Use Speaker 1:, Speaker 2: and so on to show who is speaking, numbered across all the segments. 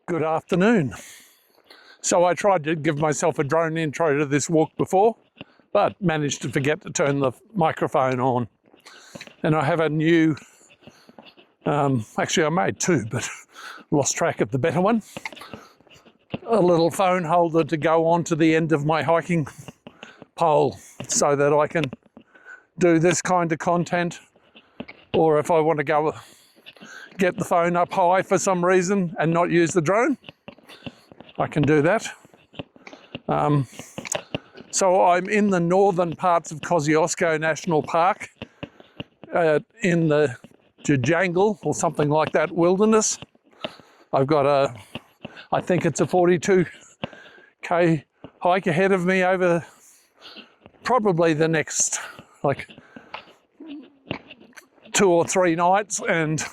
Speaker 1: Good afternoon. So I tried to give myself a drone intro to this walk before, but managed to forget to turn the microphone on. And I have a new, actually I made two, but lost track of the better one. A little phone holder to go on to the end of my hiking pole so that I can do this kind of content. Or if I want to go get the phone up high for some reason and not use the drone, I can do that. So I'm in the northern parts of Kosciuszko National Park in the Jagungal or something like that wilderness. I've got I think it's a 42k hike ahead of me over probably the next like 2 or 3 nights and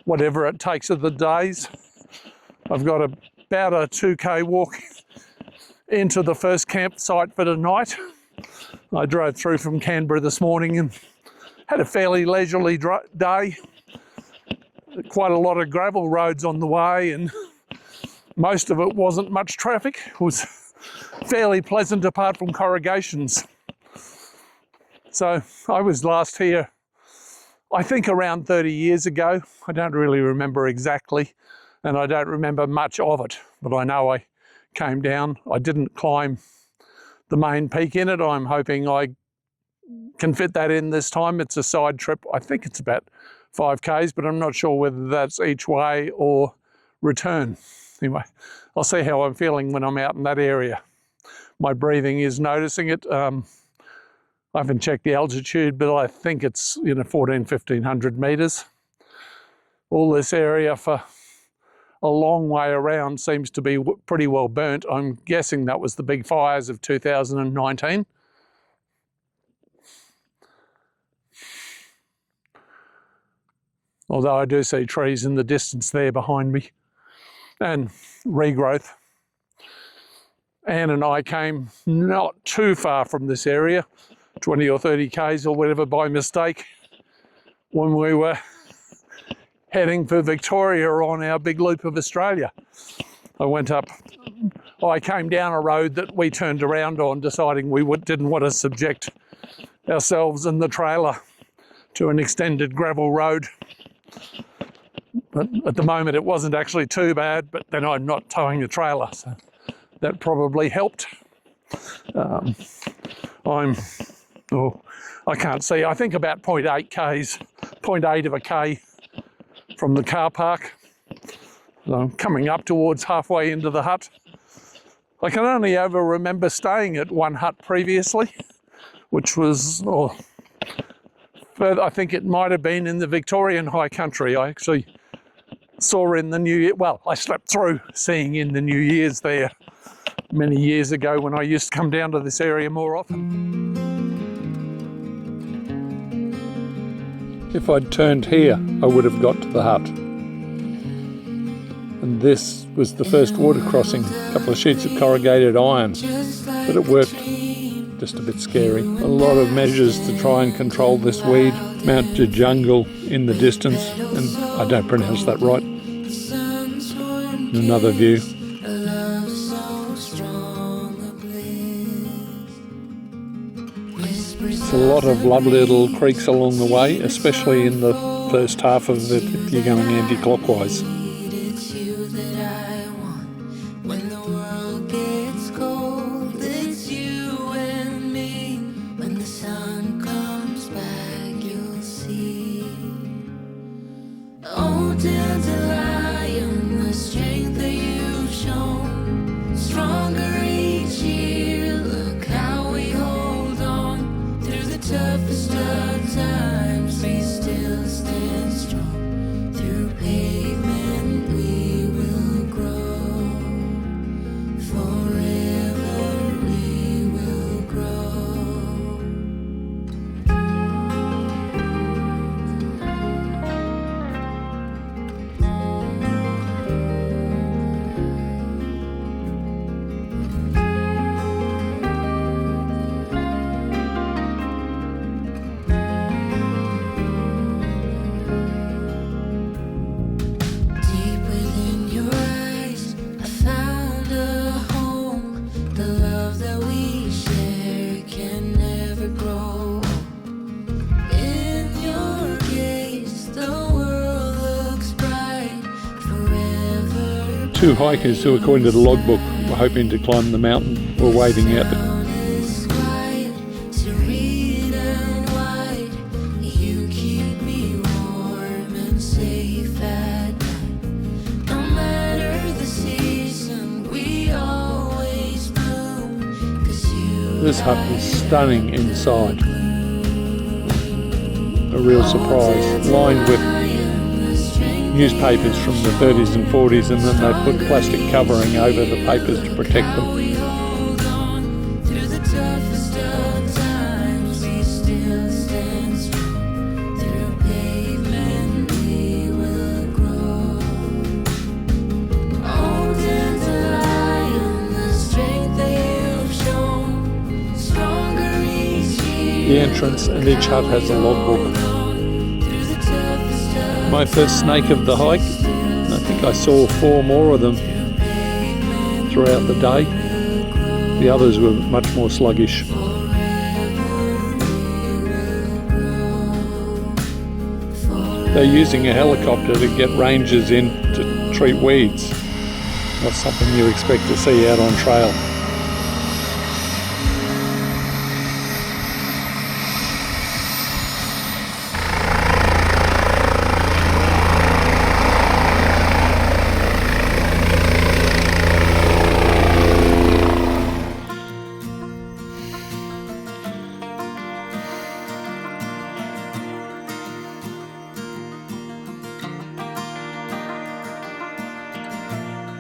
Speaker 1: whatever it takes of the days. I've got about a 2k walk into the first campsite for tonight. I drove through from Canberra this morning and had a fairly leisurely day. Quite a lot of gravel roads on the way and most of it wasn't much traffic. It was fairly pleasant apart from corrugations. So I was last here I think around 30 years ago. I don't really remember exactly, and I don't remember much of it, but I know I came down. I didn't climb the main peak in it. I'm hoping I can fit that in this time. It's a side trip. I think it's about 5Ks, but I'm not sure whether that's each way or return. Anyway, I'll see how I'm feeling when I'm out in that area. My breathing is noticing it. I haven't checked the altitude, but I think it's 1500 meters. All this area for a long way around seems to be pretty well burnt. I'm guessing that was the big fires of 2019. Although I do see trees in the distance there behind me and regrowth. Anne and I came not too far from this area, 20 or 30 Ks or whatever by mistake, when we were heading for Victoria on our big loop of Australia. I came down a road that we turned around on, deciding we didn't want to subject ourselves and the trailer to an extended gravel road. But at the moment it wasn't actually too bad, but then I'm not towing the trailer, so that probably helped. I can't see, I think about 0.8 Ks, 0.8 of a K from the car park. So I'm coming up towards halfway into the hut. I can only ever remember staying at one hut previously, which was, I think it might have been in the Victorian high country. I actually saw in the New Year, I slept through seeing in the New Year's there many years ago when I used to come down to this area more often. If I'd turned here, I would have got to the hut. And this was the first water crossing, a couple of sheets of corrugated iron, but it worked. Just a bit scary. A lot of measures to try and control this weed. Mount Jagungal in the distance, and I don't pronounce that right. Another view. There's a lot of lovely little creeks along the way, especially in the first half of it if you're going anti-clockwise.
Speaker 2: Toughest of times, we still stand strong. Through pavement we will grow. Forever we will grow. ever grow. In your gaze, the world looks bright forever.
Speaker 3: Two hikers who, according to the logbook, were hoping to climb the mountain were waiting out.
Speaker 2: Town is quiet, serene and white. You keep me warm and safe at night. No matter the season, we always bloom. 'Cause you
Speaker 3: This hut is stunning inside. A real surprise. Lined with newspapers from the 30s and 40s, and then they put plastic covering over the papers to protect them.
Speaker 2: we hold on through the toughest of times. We still stand strong. Through pavement we will grow. Oh, gentle lion, the strength that you've shown, stronger each year.
Speaker 3: The entrance and each hut has a logbook.
Speaker 2: Through the toughest of
Speaker 3: My first snake of the hike. I think I saw 4 more of them throughout the day. The others were much more sluggish. They're using a helicopter to get rangers in to treat weeds. Not something you expect to see out on trail.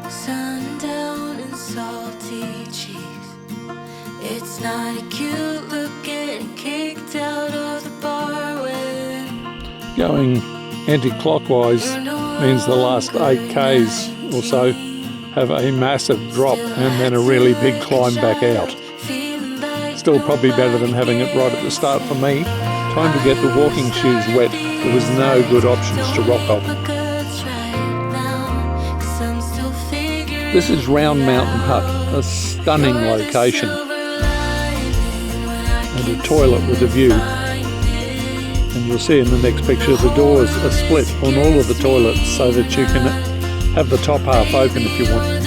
Speaker 2: sundown and salty cheeks. It's not a cute look getting kicked out of the bar when
Speaker 3: Going anti-clockwise means the last 8 Ks or so have a massive drop and then a really big climb back out. Still probably better than having it right at the start for me. Time to get the walking shoes wet. There was no good options to rock up. This is Round Mountain Hut, a stunning location, and a toilet with a view. And you'll see in the next picture the doors are split on all of the toilets so that you can have the top half open if you want.